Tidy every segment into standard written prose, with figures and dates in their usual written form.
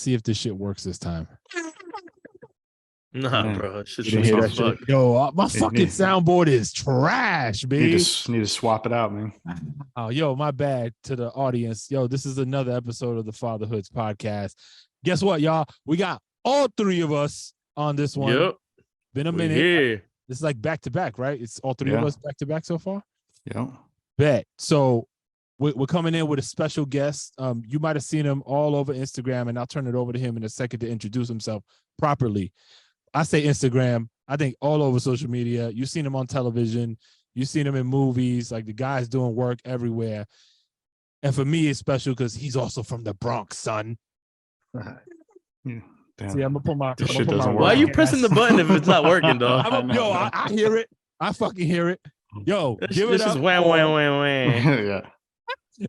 Let's see if this shit works this time. Nah, bro. You didn't hear that shit? Yo, my fucking soundboard is trash, babe. Need to swap it out, man. Oh, yo, my bad to the audience. Yo, this is another episode of the Fatherhoods podcast. Guess what, y'all? We got all three of us on this one. Yep. Been a minute. Here. This is like back to back, right? It's all three of us back to back so far. Yeah. Bet. So we're coming in with a special guest. You might have seen him all over Instagram, and I'll turn it over to him in a second to introduce himself properly. I say Instagram. I think all over social media. You've seen him on television. You've seen him in movies. Like, the guy's doing work everywhere. And for me, it's special because he's also from the Bronx, son. Yeah. Damn. See, I'm gonna put my. Why are you pressing the button if it's not working, dog? I hear it. I fucking hear it. Yo, give it up. This is wham. Yeah.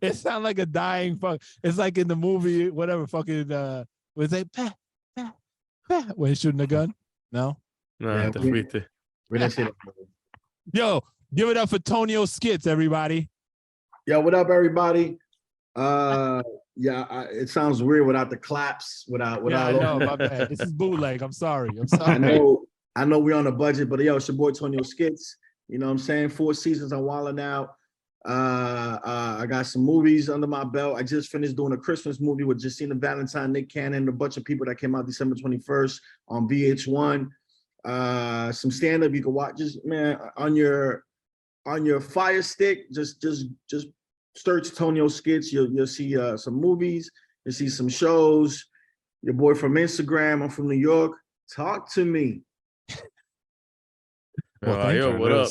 It sounds like a dying fuck. It's like in the movie, whatever. Fucking was it bah, when he's shooting a gun? No. Nah, we didn't see that. Yo, give it up for Tonio Skits, everybody. Yo, what up, everybody? It sounds weird without the claps. Without. I know, my bad. This is bootleg. I'm sorry. I know we're on a budget, but yo, it's your boy Tonio Skits. You know what I'm saying? 4 seasons, I'm wilding out. I got some movies under my belt. I just finished doing a Christmas movie with Justina Valentine, Nick Cannon, a bunch of people that came out December 21st on VH1. Some stand-up you can watch. Just, man, on your Fire Stick, just search Tonio Skits. You'll see some movies. You'll see some shows. Your boy from Instagram. I'm from New York. Talk to me. Yo, what up?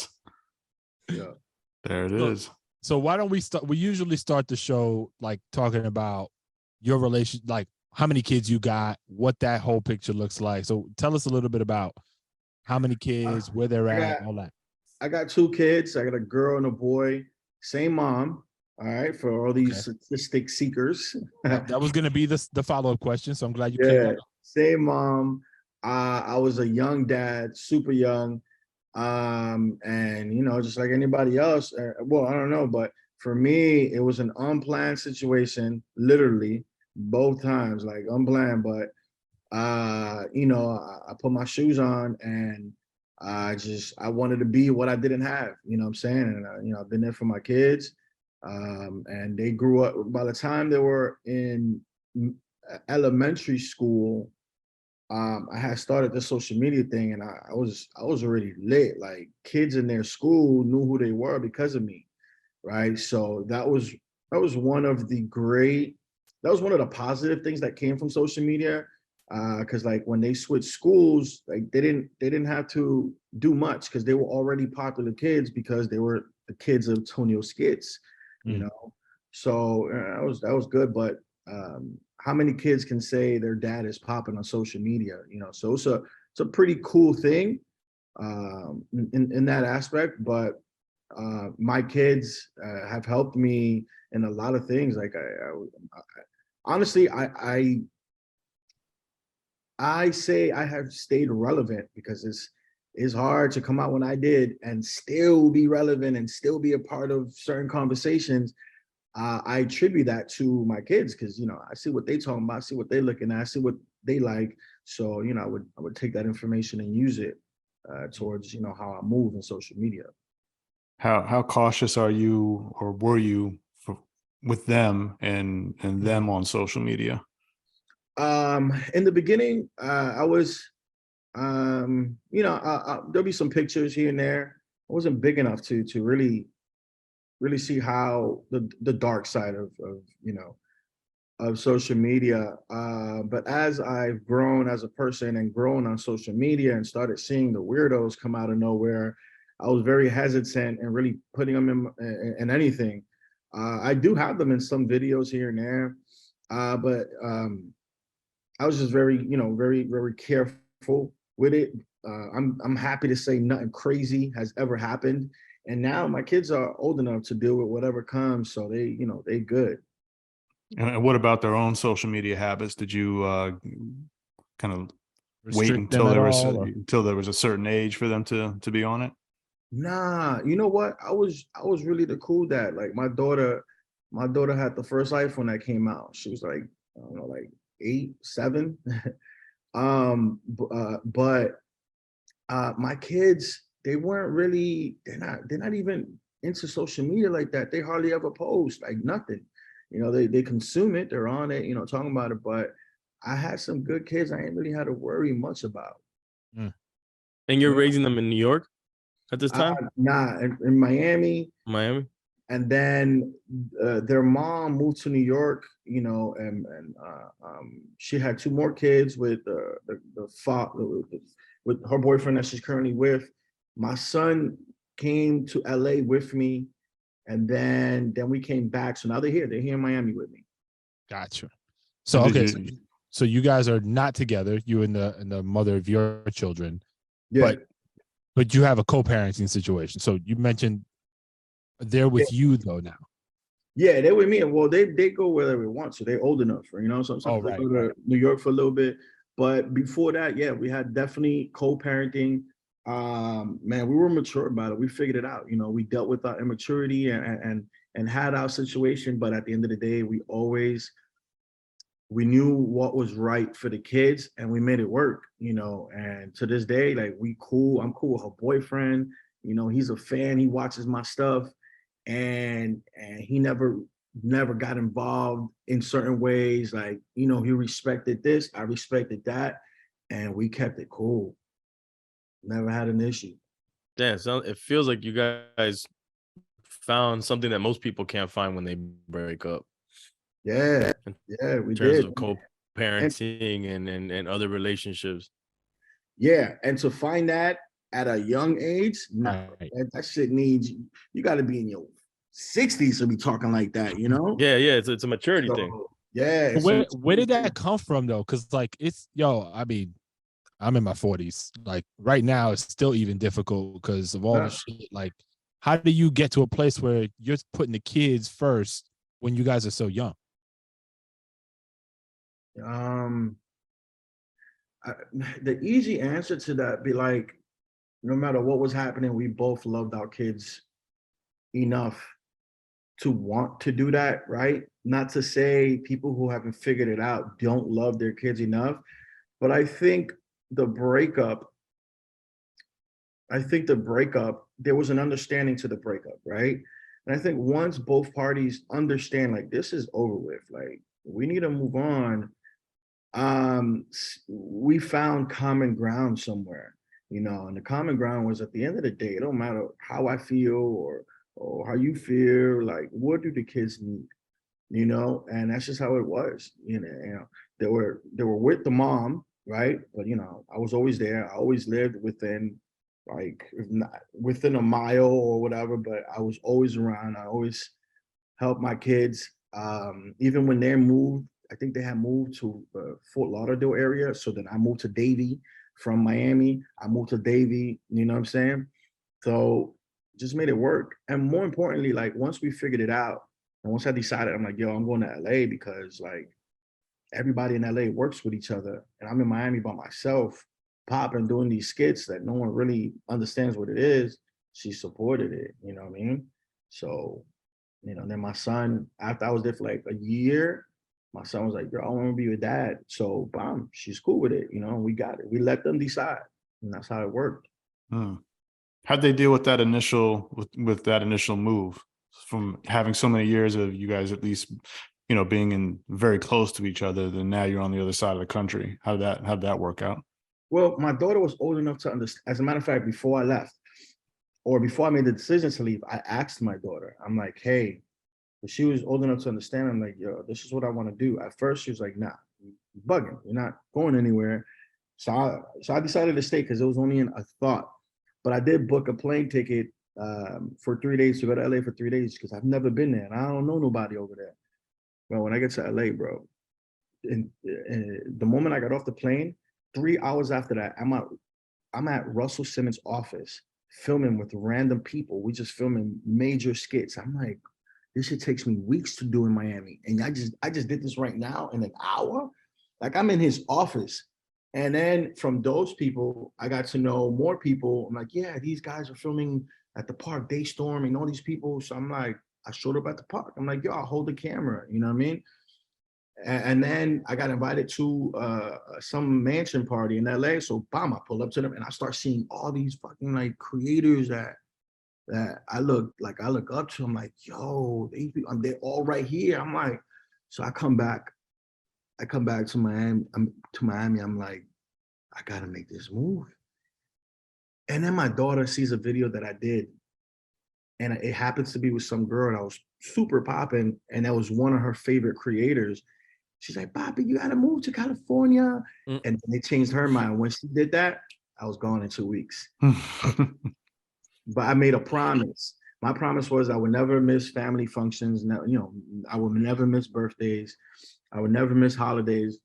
Yeah. There it is. So why don't we start? We usually start the show like talking about your relation, like how many kids you got, what that whole picture looks like. So tell us a little bit about how many kids, where they're at, all that. I got 2 kids. I got a girl and a boy. Same mom. All right, for all these statistic seekers. That was going to be the follow-up question, so I'm glad you cleared that up. Same mom. I was a young dad, super young. And you know, just like anybody else, well, I don't know, but for me, it was an unplanned situation, literally both times, like unplanned. But you know, I put my shoes on and I wanted to be what I didn't have, you know what I'm saying? And you know, I've been there for my kids, and they grew up. By the time they were in elementary school, I had started the social media thing, and I was already lit. Like, kids in their school knew who they were because of me, right? So that was one of the positive things that came from social media, because like when they switched schools, like they didn't have to do much because they were already popular kids because they were the kids of Tonio Skits, you know. So that was good, but. How many kids can say their dad is popping on social media? You know, so it's a pretty cool thing in that aspect. But my kids have helped me in a lot of things. Like honestly, I say I have stayed relevant because it's hard to come out when I did and still be relevant and still be a part of certain conversations. I attribute that to my kids because, you know, I see what they talking about, I see what they looking at, I see what they like. So, you know, I would take that information and use it towards, you know, how I move in social media. How cautious are you, or were you, with them and them on social media? In the beginning, I was, you know, there'll be some pictures here and there. I wasn't big enough to really see how the dark side of you know, of social media. But as I've grown as a person and grown on social media and started seeing the weirdos come out of nowhere, I was very hesitant and really putting them in anything. I do have them in some videos here and there, but I was just very, you know, very, very careful with it. I'm happy to say nothing crazy has ever happened. And now my kids are old enough to deal with whatever comes, so they, you know, they good. And what about their own social media habits? Did you kind of wait until there was a certain age for them to be on it? Nah, you know what? I was really the cool dad. Like my daughter had the first iPhone that came out. She was like, I don't know, like 8, 7. But my kids, they weren't really, they're not even into social media like that. They hardly ever post, like nothing. You know, they consume it, they're on it, you know, talking about it. But I had some good kids I ain't really had to worry much about. And you're raising them in New York at this time? Nah, in Miami. Miami. And then their mom moved to New York, you know, and she had 2 more kids with with her boyfriend that she's currently with. My son came to LA with me, and then we came back. So now they're here. They're here in Miami with me. Gotcha. So okay, so you guys are not together. You and the mother of your children. Yeah. But you have a co-parenting situation. So you mentioned they're with you though now. Yeah, they're with me. Well, they go wherever they want, so they're old enough, you know. Sometimes they go to New York for a little bit. But before that, yeah, we had definitely co-parenting. Man, we were mature about it. We figured it out. You know, we dealt with our immaturity and had our situation. But at the end of the day, we knew what was right for the kids, and we made it work, you know. And to this day, like, I'm cool with her boyfriend. You know, he's a fan. He watches my stuff, and he never got involved in certain ways. Like, you know, he respected this, I respected that, and we kept it cool. Never had an issue. Damn, so it feels like you guys found something that most people can't find when they break up. Yeah, we did. In terms of co-parenting and other relationships. Yeah, and to find that at a young age, no, that shit needs, you got to be in your 60s to be talking like that, you know? Yeah, it's a maturity thing. Yeah. Where did that come from though? Because like I mean, I'm in my 40s. Like right now, it's still even difficult because of all the shit. Like, how do you get to a place where you're putting the kids first when you guys are so young? The easy answer to that be like, no matter what was happening, we both loved our kids enough to want to do that, right? Not to say people who haven't figured it out don't love their kids enough, but I think the breakup, there was an understanding to the breakup, right? And I think once both parties understand, like, this is over with, like, we need to move on, we found common ground somewhere, you know. And the common ground was, at the end of the day, it don't matter how I feel or how you feel, like, what do the kids need, you know? And that's just how it was, you know. They were with the mom, right? But, you know, I was always there. I always lived within, like, if not within a mile or whatever, but I was always around. I always helped my kids. Even when they moved, I think they had moved to Fort Lauderdale area. So then I moved to Davie from Miami. I moved to Davie, you know what I'm saying? So just made it work. And more importantly, like, once we figured it out, and once I decided, I'm like, yo, I'm going to LA because, like, everybody in LA works with each other. And I'm in Miami by myself, popping, doing these skits that no one really understands what it is. She supported it, you know what I mean? So, you know, then my son, after I was there for like a year, my son was like, girl, I want to be with dad. So, bam, she's cool with it. You know, we got it. We let them decide. And that's how it worked. How'd they deal with that initial move, from having so many years of you guys at least, you know, being in very close to each other, then now you're on the other side of the country? How'd that work out? Well, my daughter was old enough to understand. As a matter of fact, before I left, or before I made the decision to leave, I asked my daughter, I'm like, hey, but she was old enough to understand. I'm like, yo, this is what I want to do. At first, she was like, nah, you're bugging. You're not going anywhere. So I decided to stay because it was only a thought. But I did book a plane ticket for 3 days to go to LA for 3 days because I've never been there and I don't know nobody over there. Well, when I get to LA, bro, and the moment I got off the plane, 3 hours after that, I'm at Russell Simmons' office filming with random people. We just filming major skits. I'm like, this shit takes me weeks to do in Miami. And I just did this right now in an hour. Like, I'm in his office. And then from those people, I got to know more people. I'm like, yeah, these guys are filming at the park, they storming, all these people. So I'm like, I showed up at the park. I'm like, yo, I'll hold the camera. You know what I mean? And then I got invited to some mansion party in LA. So bam, I pull up to them and I start seeing all these fucking like creators that I look up to. I'm like, yo, they're all right here. I'm like, so I come back to Miami. I'm like, I gotta make this move. And then my daughter sees a video that I did, and it happens to be with some girl that was super popping, and that was one of her favorite creators. She's like, Bobby, you gotta move to California. And then they changed her mind. When she did that, I was gone in 2 weeks. But I made a promise. My promise was I would never miss family functions. I would never miss birthdays. I would never miss holidays.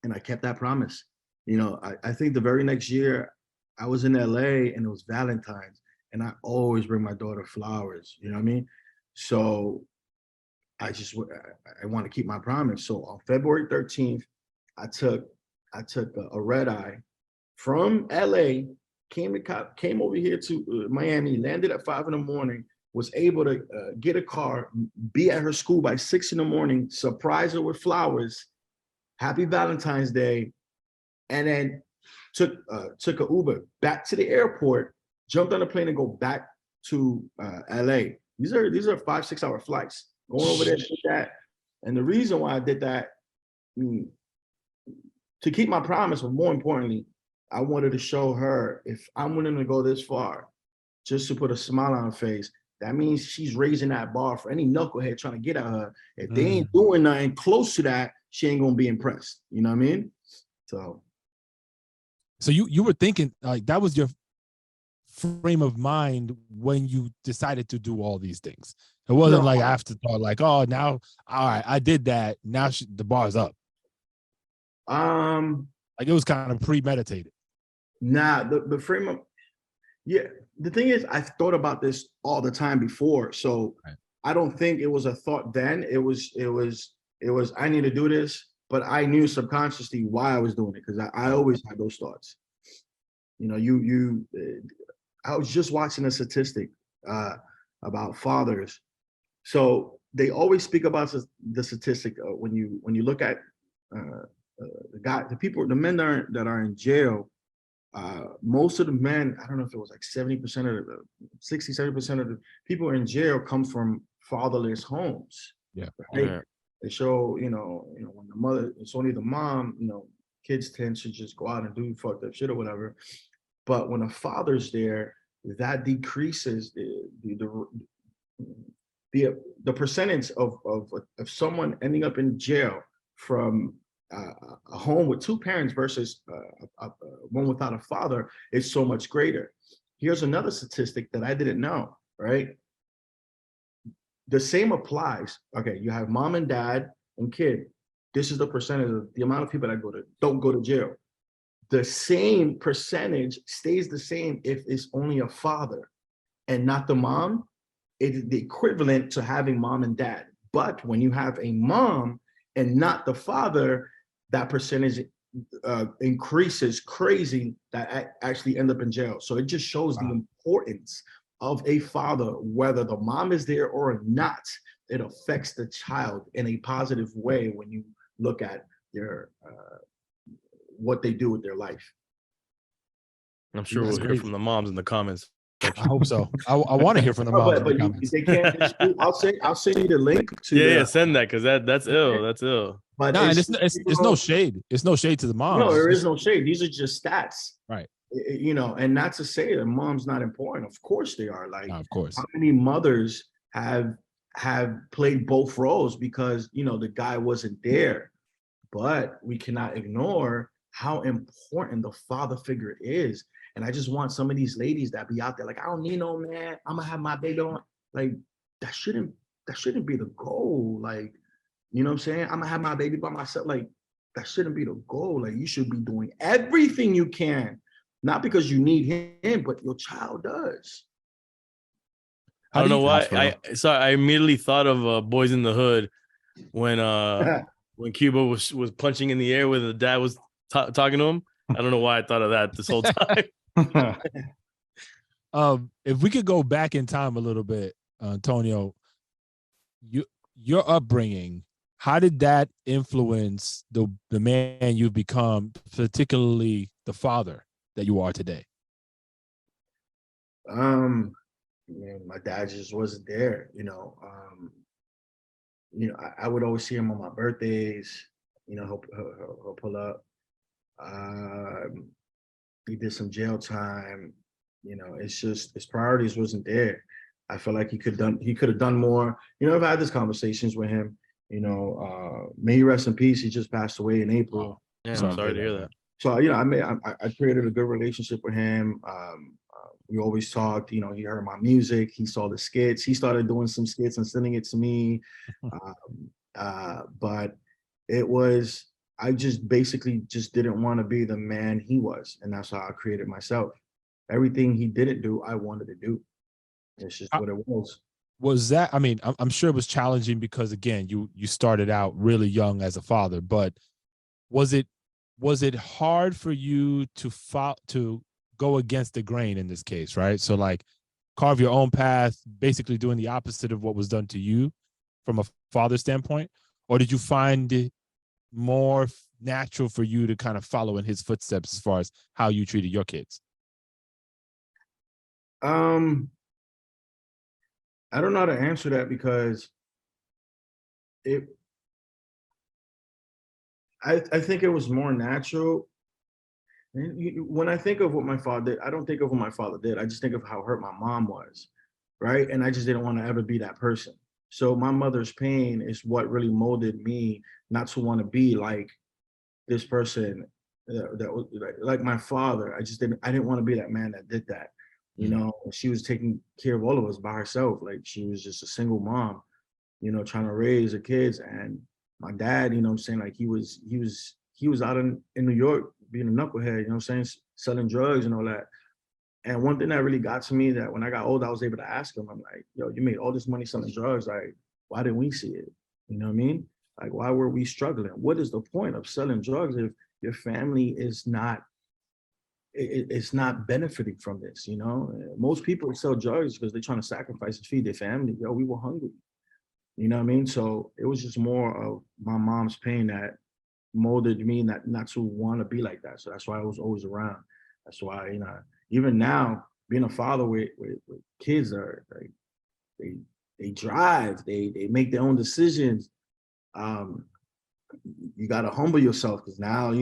And I kept that promise. I think the very next year I was in LA and it was Valentine's, and I always bring my daughter flowers. You know what I mean? So I want to keep my promise. So on February 13th, I took a red eye from LA, came over here to Miami, landed at 5 a.m, was able to get a car, be at her school by 6 a.m, surprise her with flowers, happy Valentine's Day, and then took a Uber back to the airport, jumped on a plane and go back to LA. These are 5-6 hour flights. Going over there, did that. And the reason why I did that, to keep my promise, but more importantly, I wanted to show her, if I'm willing to go this far, just to put a smile on her face, that means she's raising that bar for any knucklehead trying to get at her. If they ain't doing nothing close to that, she ain't gonna be impressed. You know what I mean? So you were thinking, like, that was your frame of mind when you decided to do all these things. It wasn't like afterthought, like, oh, now, all right, I did that. Now the bar's up. Like, it was kind of premeditated. Nah, the frame of, yeah. The thing is, I've thought about this all the time before, so I don't think it was a thought then. It was I need to do this, but I knew subconsciously why I was doing it, because I always had those thoughts. I was just watching a statistic about fathers. So they always speak about the statistic when you look at the men that are in jail. Most of the men, I don't know if it was like 70% of the 70% of the people in jail come from fatherless homes. Yeah. Right? Yeah. They show, when the mother, it's only the mom, kids tend to just go out and do fucked up shit or whatever. But when a father's there, that decreases the percentage of someone ending up in jail from a home with two parents versus one without a father is so much greater. Here's another statistic that I didn't know, right? The same applies. Okay, you have mom and dad and kid. This is the percentage of the amount of people that don't go to jail. The same percentage stays the same if it's only a father and not the mom. It is the equivalent to having mom and dad. But when you have a mom and not the father, that percentage increases crazy, that actually end up in jail. So it just shows the importance of a father, whether the mom is there or not. It affects the child in a positive way when you look at their what they do with their life. I'm sure we'll hear from the moms in the comments. I hope so. I want to hear from the moms in the comments. They can't. I'll send you the link to. Yeah, send that, because that's ill. That's ill. But it's no shade. It's no shade to the moms. No, there is no shade. These are just stats, right? And not to say that mom's not important. Of course they are. Like, of course. How many mothers have played both roles because the guy wasn't there? But we cannot ignore how important the father figure is. And I just want some of these ladies that be out there like, I don't need no man, I'm gonna have my baby on. Like, that shouldn't be the goal. Like, you know what I'm saying? I'm gonna have my baby by myself. Like, that shouldn't be the goal. Like, you should be doing everything you can, not because you need him, but your child does. I don't know why. I immediately thought of Boys in the Hood when Cuba was punching in the air when the dad was talking to him. I don't know why I thought of that this whole time. If we could go back in time a little bit, Tonio, your upbringing, how did that influence the man you've become, particularly the father that you are today? Man, my dad just wasn't there, I would always see him on my birthdays. He'll pull up. He did some jail time. It's just his priorities wasn't there. I feel like he could have done more. I've had these conversations with him. May he rest in peace. He just passed away in April. Yeah, I'm sorry to hear that. So I created a good relationship with him. We always talked. He heard my music. He saw the skits. He started doing some skits and sending it to me. But it was, I just basically just didn't want to be the man he was, and that's how I created myself. Everything he didn't do, I wanted to do. It's just what it was. Was that? I mean, I'm sure it was challenging because again, you started out really young as a father, but was it hard for you to go against the grain in this case, right? So like carve your own path, basically doing the opposite of what was done to you from a father standpoint? Or did you find it more natural for you to kind of follow in his footsteps as far as how you treated your kids? I don't know how to answer that because I think it was more natural. When I think of what my father did, I don't think of what my father did. I just think of how hurt my mom was, right? And I just didn't want to ever be that person. So my mother's pain is what really molded me not to want to be like this person that was like my father. I didn't want to be that man that did that. She was taking care of all of us by herself. Like she was just a single mom, trying to raise her kids. And my dad, I'm saying, like he was out in New York being a knucklehead, I'm saying, selling drugs and all that. And one thing that really got to me, that when I got old, I was able to ask him, I'm like, yo, you made all this money selling drugs. Like, why didn't we see it? You know what I mean? Like, why were we struggling? What is the point of selling drugs if your family is not, it's not benefiting from this, Most people sell drugs because they're trying to sacrifice and feed their family. Yo, we were hungry. You know what I mean? So it was just more of my mom's pain that molded me not to want to be like that. So that's why I was always around. That's why, even now, being a father with kids are like, they drive, they make their own decisions. You got to humble yourself because now,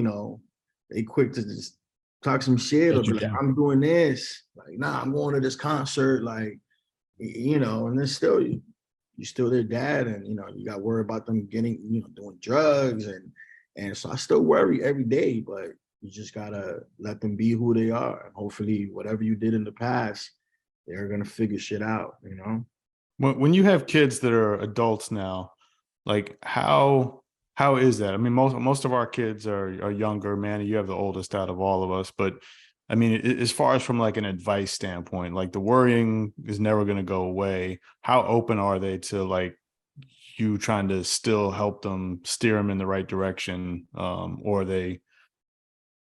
they quick to just talk some shit or be like, I'm doing this. Like, nah, I'm going to this concert. Like, and then still, you're still their dad, and you got to worry about them getting, doing drugs, and so I still worry every day, but you just gotta let them be who they are. And hopefully, whatever you did in the past, they're gonna figure shit out. When you have kids that are adults now, like how is that? I mean, most of our kids are younger. Manny, you have the oldest out of all of us, but I mean, as far as from like an advice standpoint, like the worrying is never going to go away. How open are they to like you trying to still help them steer them in the right direction? Or are they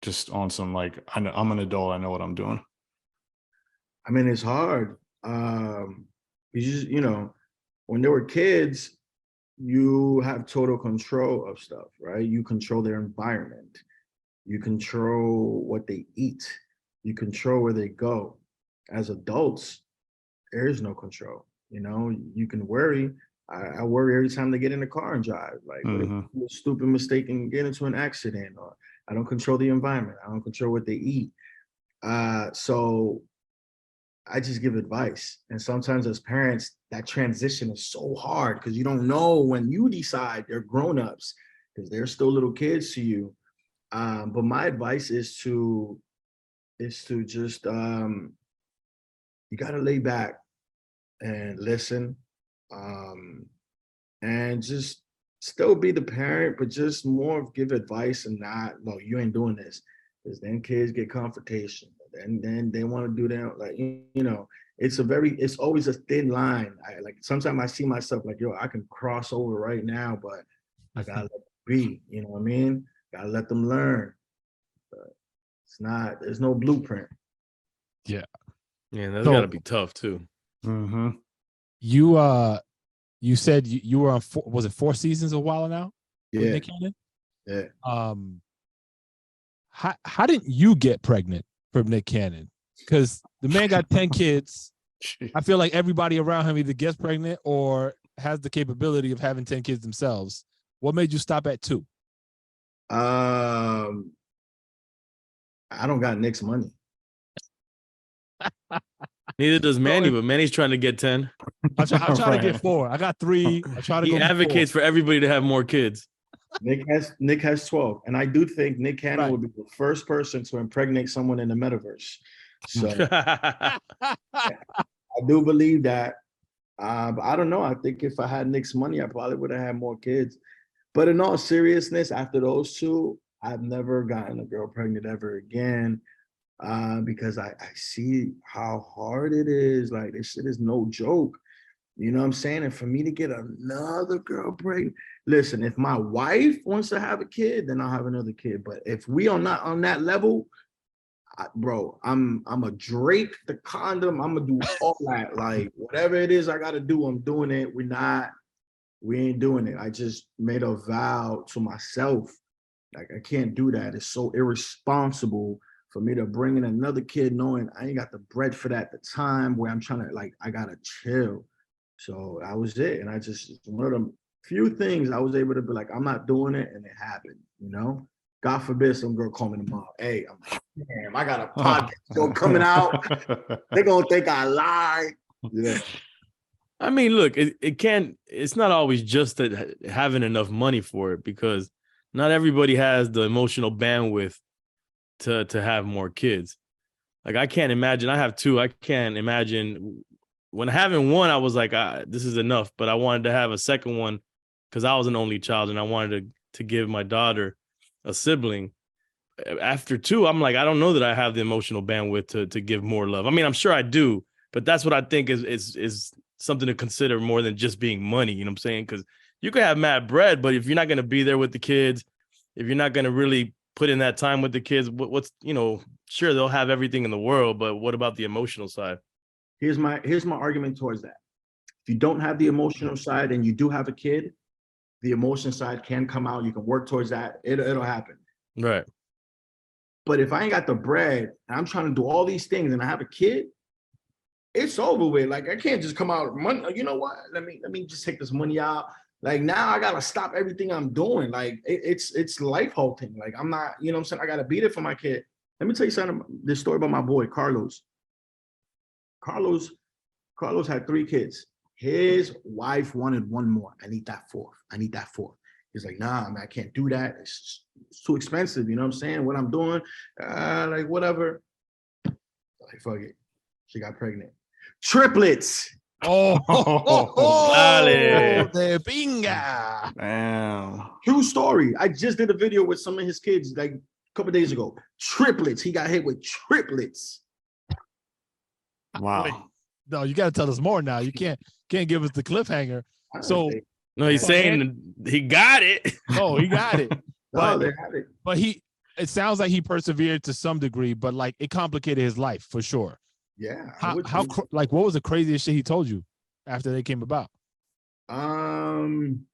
just on some like, I'm an adult, I know what I'm doing? I mean, it's hard. You just, when they were kids, you have total control of stuff, right? You control their environment. You control what they eat. You control where they go. As adults, there is no control. You can worry. I worry every time they get in the car and drive. Like, what if they do a stupid mistake and get into an accident? Or I don't control the environment. I don't control what they eat. So I just give advice. And sometimes as parents, that transition is so hard because you don't know when you decide they're grown-ups because they're still little kids to you. But my advice is to just you got to lay back and listen, and just still be the parent, but just more give advice and not, no, you ain't doing this, because then kids get confrontation. Then they want to do that. Like, it's always a thin line. Sometimes I see myself like, yo, I can cross over right now, but I gotta let them be. You know what I mean? Gotta let them learn. But there's no blueprint. Yeah, that's gotta be tough too. You you said you were on was it 4 seasons a while now? Yeah. With Nick Cannon? Yeah. How didn't you get pregnant from Nick Cannon? Because the man got 10 kids. I feel like everybody around him either gets pregnant or has the capability of having 10 kids themselves. What made you stop at 2? I don't got Nick's money. Neither does Manny, but Manny's trying to get 10. I'm trying to get 4. I got 3. I'm trying to go. He advocates for everybody to have more kids. Nick has 12, and I do think Nick Cannon would be the first person to impregnate someone in the metaverse. So I do believe that. But I don't know. I think if I had Nick's money, I probably would have had more kids. But in all seriousness, after those 2, I've never gotten a girl pregnant ever again. Because I see how hard it is. Like, this shit is no joke. You know what I'm saying? And for me to get another girl pregnant, listen, if my wife wants to have a kid, then I'll have another kid. But if we are not on that level, bro, I'm a Drake the condom. I'm gonna do all that. Like, whatever it is I gotta do, I'm doing it. We ain't doing it. I just made a vow to myself. Like, I can't do that. It's so irresponsible for me to bring in another kid knowing I ain't got the bread for that at the time, where I'm trying to, like, I gotta chill. So that was it. And I just, one of the few things I was able to be like, I'm not doing it, and it happened, you know? God forbid some girl call me tomorrow. Hey, I'm like, damn, I got a podcast show coming out. They're gonna think I lied. Yeah. I mean, look, it's not always just that having enough money for it, because not everybody has the emotional bandwidth to have more kids. Like, I can't imagine. I have 2. I can't imagine when having 1, I was like, this is enough. But I wanted to have a second one because I was an only child and I wanted to give my daughter a sibling. After 2, I'm like, I don't know that I have the emotional bandwidth to give more love. I mean, I'm sure I do, but that's what I think is something to consider more than just being money. You know what I'm saying? Because you could have mad bread, but if you're not going to be there with the kids, if you're not going to really put in that time with the kids, what's, you know, sure, they'll have everything in the world, but what about the emotional side? Here's my argument towards that. If you don't have the emotional side and you do have a kid, the emotion side can come out. You can work towards that. It'll happen. Right. But if I ain't got the bread and I'm trying to do all these things and I have a kid, it's over with. Like, I can't just come out money. You know what? Let me just take this money out. Like, now I gotta stop everything I'm doing. Like, it's life halting. Like, I'm not, you know what I'm saying? I gotta be there for my kid. Let me tell you something. This story about my boy Carlos. Carlos had 3 kids. His wife wanted 1 more. I need that 4th. He's like, nah, man, I can't do that. It's too expensive. You know what I'm saying? What I'm doing, like, whatever. Like, fuck it. She got pregnant. Triplets. De pinga. Damn. True story. I just did a video with some of his kids like a couple days ago. Triplets. He got hit with triplets. Wow. Wait, no, you got to tell us more now. You can't give us the cliffhanger. So no, he's saying he got it. Oh, he got it. No, they had it. But it sounds like he persevered to some degree, but like it complicated his life for sure. Yeah. Like, what was the craziest shit he told you after they came about? I don't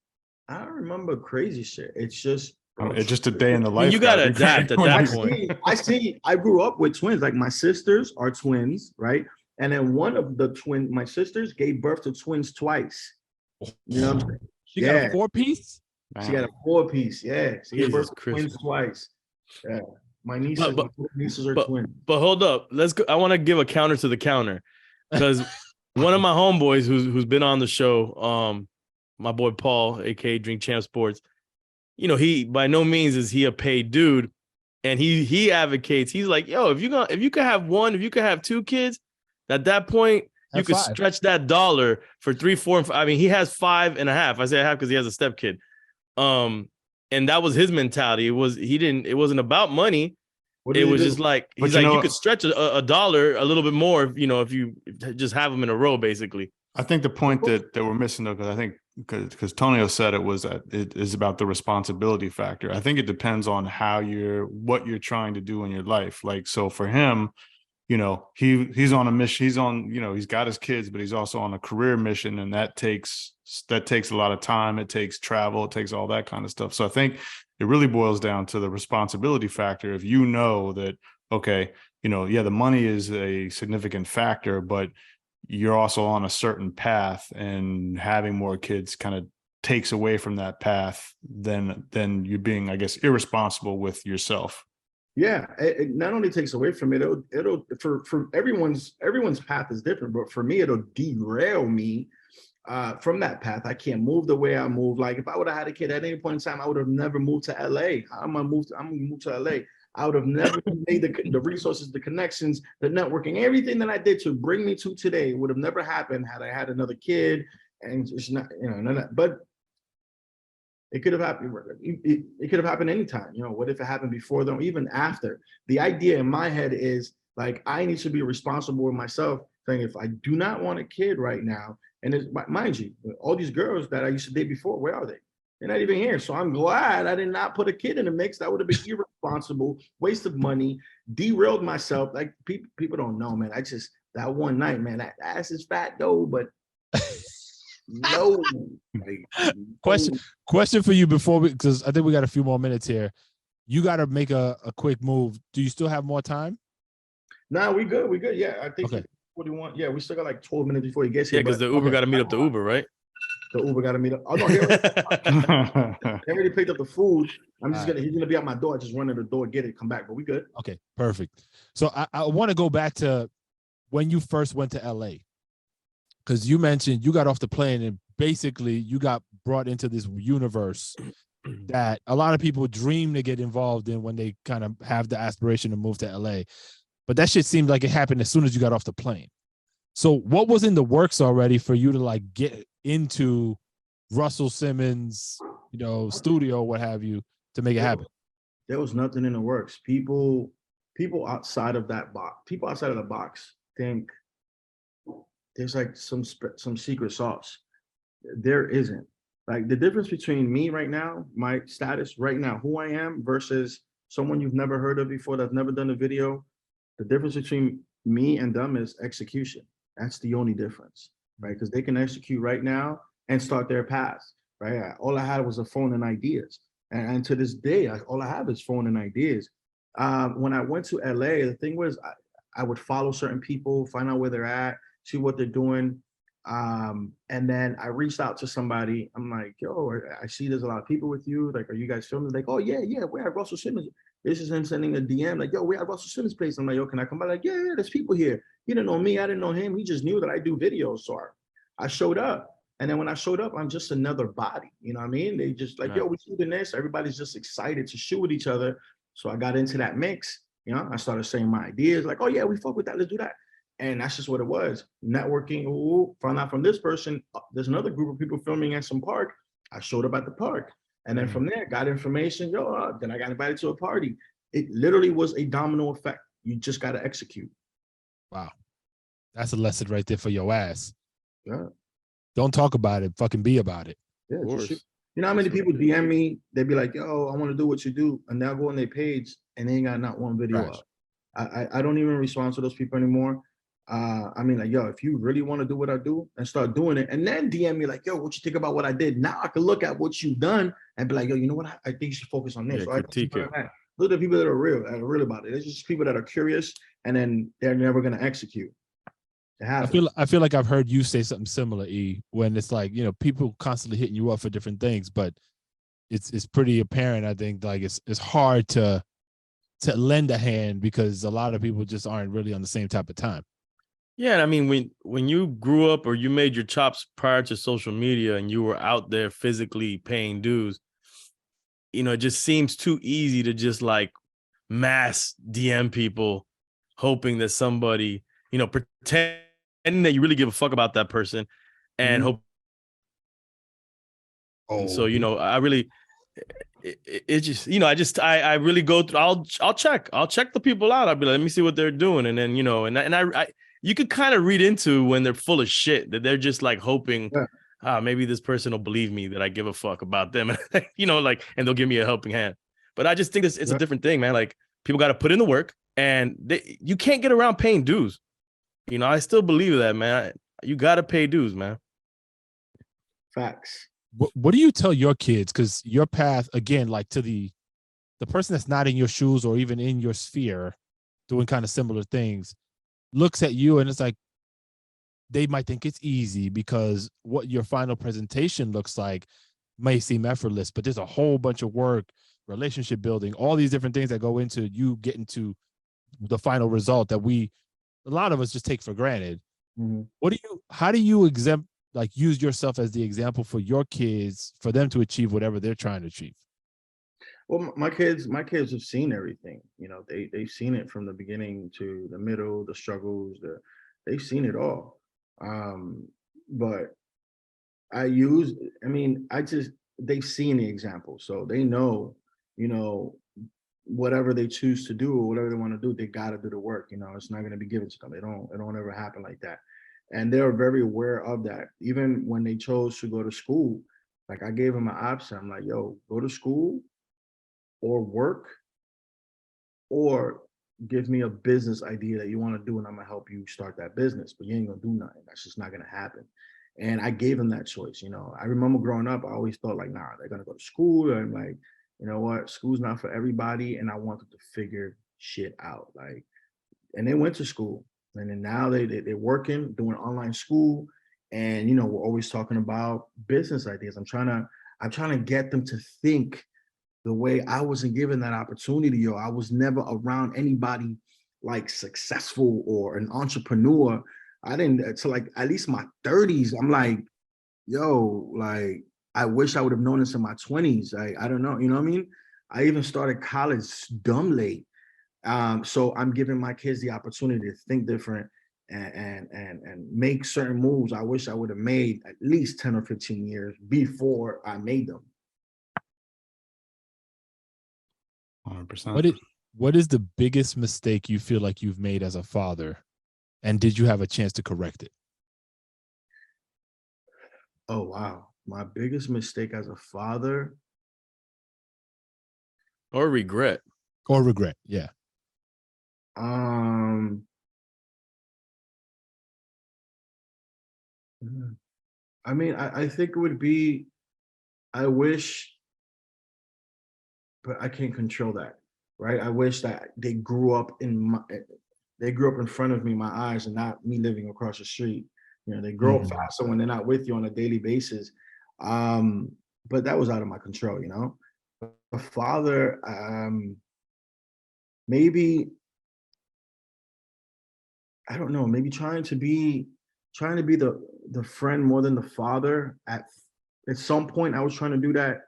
remember crazy shit. It's just a day in the life. You gotta adapt at that point. I grew up with twins. Like, my sisters are twins, right? And then one of my sisters gave birth to twins twice. You know what I'm saying? She got a 4-piece? She got a 4-piece. Yeah. She gave birth to twins twice. Yeah. My nieces are twins. But hold up. Let's go. I want to give a counter to the counter. Because one of my homeboys who's been on the show, my boy Paul, aka Drink Champ Sports, you know, he by no means is he a paid dude. And he advocates, he's like, yo, if you could have 1, if you could have 2 kids, at that point, you could stretch that dollar for 3, 4, and 5. I mean, he has 5.5. I say half because he has a step kid. And that was his mentality. It wasn't about money. It was just like, he's like, you could stretch a dollar a little bit more, you know, if you just have them in a row, basically. I think the point that we're missing, though, because I think because Tonio said it was that it is about the responsibility factor. I think it depends on what you're trying to do in your life. Like, so for him, he's on a mission. He's on, he's got his kids, but he's also on a career mission, and that takes a lot of time. It takes travel, it takes all that kind of stuff. So I think it really boils down to the responsibility factor. If you know that, okay, the money is a significant factor, but you're also on a certain path, and having more kids kind of takes away from that path, then you're being, I guess, irresponsible with yourself. Yeah, it not only takes away from it, it'll for everyone's path is different, but for me, it'll derail me from that path. I can't move the way I move. Like if I would have had a kid at any point in time, I would have never moved to LA. I'm gonna move to LA. I would have never made the resources, the connections, the networking, everything that I did to bring me to today would have never happened had I had another kid. And it's not, but it could have happened. It could have happened anytime. What if it happened before them, even after? The idea in my head is like, I need to be responsible with myself, saying if I do not want a kid right now, and mind you, all these girls that I used to date before, where are they? They're not even here. So I'm glad I did not put a kid in the mix. That would have been irresponsible, waste of money, derailed myself. Like people don't know, man. That one night, man, that ass is fat though, but no. Question for you before because I think we got a few more minutes here. You got to make a quick move. Do you still have more time? No, we good. Yeah, I think okay. 41. Yeah, we still got like 12 minutes before he gets here. Yeah, because the Uber got to meet up the Uber, right? The Uber got to meet up. Oh no, he already picked up the food. He's gonna be at my door. Just run to the door, get it, come back. But we good. Okay, perfect. So I want to go back to when you first went to LA. Because you mentioned you got off the plane and basically you got brought into this universe that a lot of people dream to get involved in when they kind of have the aspiration to move to LA. But that shit seemed like it happened as soon as you got off the plane. So what was in the works already for you to like get into Russell Simmons, studio, what have you, to make it happen? There was nothing in the works. People outside of that box, people outside of the box think there's like some secret sauce. There isn't. Like the difference between me right now, my status right now, who I am versus someone you've never heard of before that's never done a video, the difference between me and them is execution. That's the only difference, right? Because they can execute right now and start their path, right? All I had was a phone and ideas. And to this day, all I have is phone and ideas. When I went to LA, the thing was I would follow certain people, find out where they're at, see what they're doing. And then I reached out to somebody. I'm like, yo, I see there's a lot of people with you. Like, are you guys filming? Like, oh, yeah, we're at Russell Simmons. This is him sending a DM. Like, yo, we're at Russell Simmons' place. I'm like, yo, can I come by? Like, yeah, there's people here. He didn't know me. I didn't know him. He just knew that I do videos. So I showed up. And then when I showed up, I'm just another body. You know what I mean? They just like, yo, we're shooting this. Everybody's just excited to shoot with each other. So I got into that mix. I started saying my ideas. Like, oh, yeah, we fuck with that. Let's do that. And that's just what it was. Networking, found out from this person, there's another group of people filming at some park. I showed up at the park. And then from there, got information. Then I got invited to a party. It literally was a domino effect. You just got to execute. Wow. That's a lesson right there for your ass. Yeah. Don't talk about it. Fucking be about it. Yeah. You know how many people DM me? They'd be like, yo, I want to do what you do. And they'll go on their page and they ain't got not one video up. I don't even respond to those people anymore. I mean, like, yo, if you really want to do what I do and start doing it, and then DM me like, yo, what you think about what I did? Now I can look at what you've done and be like, yo, you know what? I think you should focus on this. Yeah, right? critique it. Look at the people that are real about it. It's just people that are curious and then they're never going to execute. I feel like I've heard you say something similar, E, when it's like, people constantly hitting you up for different things, but it's pretty apparent. I think like it's hard to lend a hand because a lot of people just aren't really on the same type of time. Yeah, I mean, when you grew up or you made your chops prior to social media and you were out there physically paying dues, it just seems too easy to just like mass DM people, hoping that somebody, pretending that you really give a fuck about that person, and hope. Oh, so I really, it just I really go through. I'll check the people out. I'll be like, let me see what they're doing, and then and I you could kind of read into when they're full of shit that they're just like hoping, maybe this person will believe me that I give a fuck about them, and they'll give me a helping hand. But I just think it's a different thing, man. Like people got to put in the work, and you can't get around paying dues. You know, I still believe that, man. You got to pay dues, man. Facts. What do you tell your kids? Because your path, again, like to the person that's not in your shoes or even in your sphere doing kind of similar things, looks at you and it's like, they might think it's easy because what your final presentation looks like may seem effortless, but there's a whole bunch of work, relationship building, all these different things that go into you getting to the final result that a lot of us just take for granted. Mm-hmm. How do you use yourself as the example for your kids, for them to achieve whatever they're trying to achieve? Well, my kids have seen everything. You know, they've seen it from the beginning to the middle, the struggles, they've seen it all. But they've seen the example. So they know, you know, whatever they choose to do or whatever they want to do, they got to do the work. You know, it's not going to be given to them. It don't ever happen like that. And they're very aware of that. Even when they chose to go to school, like I gave them an option. I'm like, yo, go to school or work, or give me a business idea that you want to do and I'm gonna help you start that business, but you ain't gonna do nothing. That's just not gonna happen. And I gave them that choice. You know, I remember growing up, I always thought like, nah, they're gonna go to school. And I'm like, you know what, school's not for everybody. And I want them to figure shit out. Like, and they went to school, and then now they're working, doing online school. And, you know, we're always talking about business ideas. I'm trying to get them to think the way I wasn't given that opportunity. Yo, I was never around anybody like successful or an entrepreneur. I didn't until like at least my 30s. I'm like, yo, like I wish I would have known this in my 20s. I don't know, you know what I mean? I even started college dumb late. So I'm giving my kids the opportunity to think different and make certain moves I wish I would have made at least 10 or 15 years before I made them. 100%. What is the biggest mistake you feel like you've made as a father, and did you have a chance to correct it? Oh wow, my biggest mistake as a father, or regret, yeah. I mean, I think it would be, I wish, but I can't control that, right? I wish that they grew up in front of me, my eyes, and not me living across the street. You know, they grow up faster when they're not with you on a daily basis. But that was out of my control, you know. A father, maybe, I don't know, maybe trying to be the friend more than the father. At some point, I was trying to do that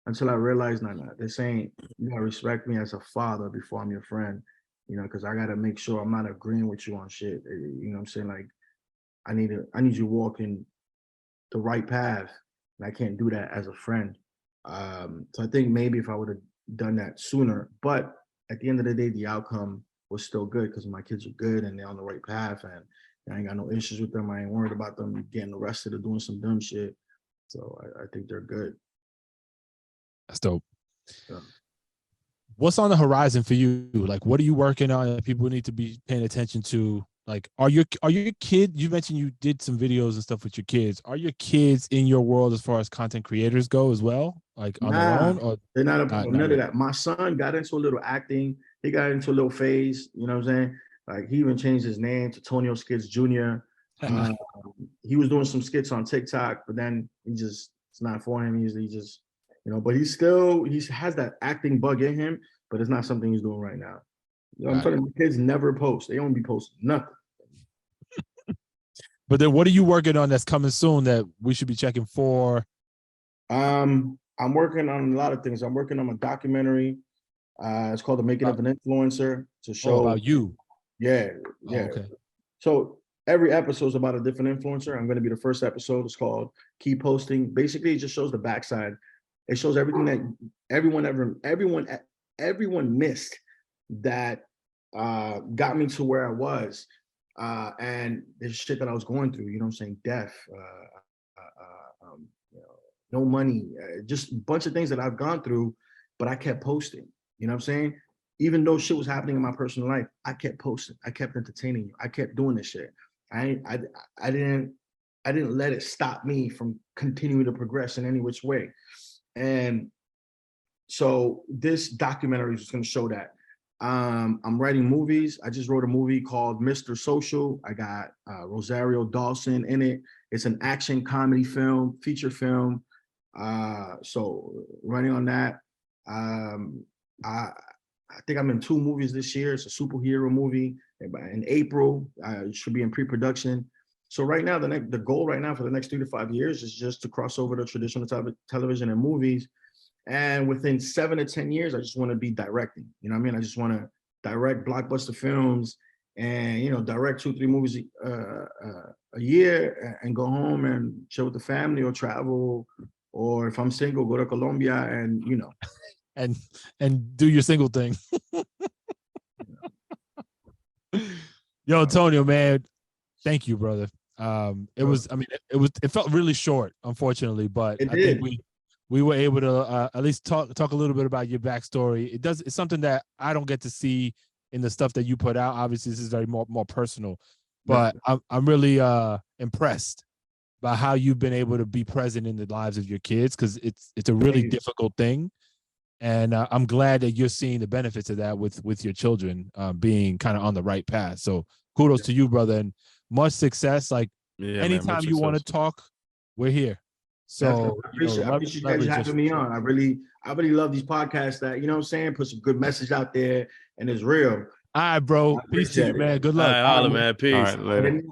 until I realized, no, they're saying you gotta respect me as a father before I'm your friend, you know, because I gotta make sure I'm not agreeing with you on shit. You know what I'm saying? Like, I need you walking the right path, and I can't do that as a friend. So I think maybe if I would have done that sooner, but at the end of the day, the outcome was still good because my kids are good and they're on the right path, and I ain't got no issues with them. I ain't worried about them getting arrested or doing some dumb shit. So I think they're good. That's dope. Yeah. What's on the horizon for you? Like, what are you working on that people need to be paying attention to? Like, are your kids, you mentioned you did some videos and stuff with your kids. Are your kids in your world as far as content creators go as well? Like on their own? Or they're not none of that. My son got into a little acting. He got into a little phase, you know what I'm saying? Like he even changed his name to Tonio Skits Jr. He was doing some skits on TikTok, but then it's not for him. He just, you know, but he has that acting bug in him, but it's not something he's doing right now. You know, I'm telling you, kids never post. They don't be posting nothing. But then what are you working on that's coming soon that we should be checking for? I'm working on a lot of things. I'm working on a documentary. It's called The Making of an Influencer, to show about you. Yeah. Oh, okay. So every episode is about a different influencer. I'm going to be the first episode. It's called Keep Posting. Basically, it just shows the backside. It shows everything that everyone missed that got me to where I was. And there's shit that I was going through, you know what I'm saying? Death, you know, no money, just a bunch of things that I've gone through, but I kept posting, you know what I'm saying? even though shit was happening in my personal life, I kept posting. I kept entertaining you. I kept doing this shit. I didn't let it stop me from continuing to progress in any which way. And so this documentary is going to show that. I'm writing movies. I just wrote a movie called Mr. Social. I got Rosario Dawson in it. It's an action comedy film, feature film. So running on that. I think I'm in 2 movies this year. It's a superhero movie. In April, it should be in pre-production. So right now, the goal right now for the next 3 to 5 years is just to cross over to traditional television and movies. And within 7 to 10 years, I just want to be directing. You know what I mean? I just want to direct blockbuster films and, you know, direct 2-3 movies a year and go home and chill with the family or travel. Or if I'm single, go to Colombia and, you know. And do your single thing. Yo, Tonio, man, thank you, brother. It felt really short, unfortunately, but I think we were able to at least talk a little bit about your backstory. It's something that I don't get to see in the stuff that you put out. Obviously, this is very more personal, but I'm really impressed by how you've been able to be present in the lives of your kids, because it's a really difficult thing. And I'm glad that you're seeing the benefits of that with your children being kind of on the right path. So kudos to you, brother, and much success. Like anytime you want to talk, we're here. So I appreciate you guys having me on. I really love these podcasts that, you know what I'm saying, put some good message out there and it's real. All right, bro. Peace to you, man. Good luck. All right, holla, man. Peace. All right, later.